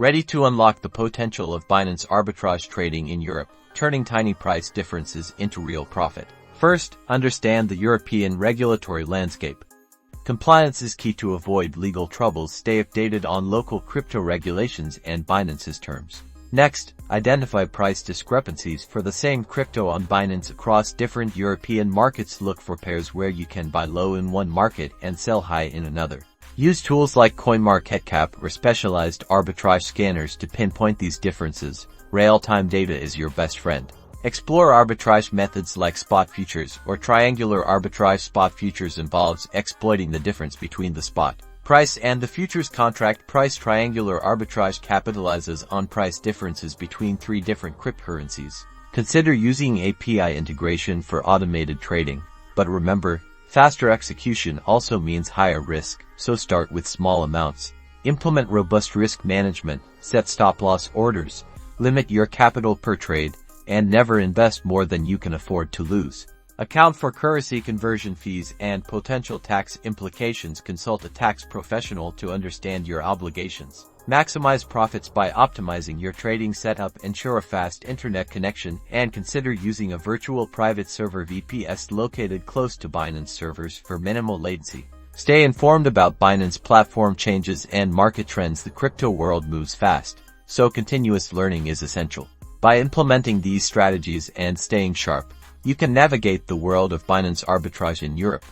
Ready to unlock the potential of Binance arbitrage trading in Europe, turning tiny price differences into real profit. First, understand the European regulatory landscape. Compliance is key to avoid legal troubles. Stay updated on local crypto regulations and Binance's terms. Next, identify price discrepancies for the same crypto on Binance across different European markets. Look for pairs where you can buy low in one market and sell high in another. Use tools like CoinMarketCap or specialized arbitrage scanners to pinpoint these differences. Real-time data is your best friend. Explore arbitrage methods like spot futures or triangular arbitrage. Spot futures involves exploiting the difference between the spot price and the futures contract price. Triangular arbitrage capitalizes on price differences between three different cryptocurrencies. Consider using API integration for automated trading. But remember, faster execution also means higher risk, so start with small amounts. Implement robust risk management, set stop-loss orders, limit your capital per trade, and never invest more than you can afford to lose. Account for currency conversion fees and potential tax implications. Consult a tax professional to understand your obligations. Maximize profits by optimizing your trading setup. Ensure a fast internet connection and consider using a virtual private server VPS located close to Binance servers for minimal latency. Stay informed about Binance platform changes and market trends. The crypto world moves fast, so continuous learning is essential. By implementing these strategies and staying sharp, you can navigate the world of Binance arbitrage in Europe.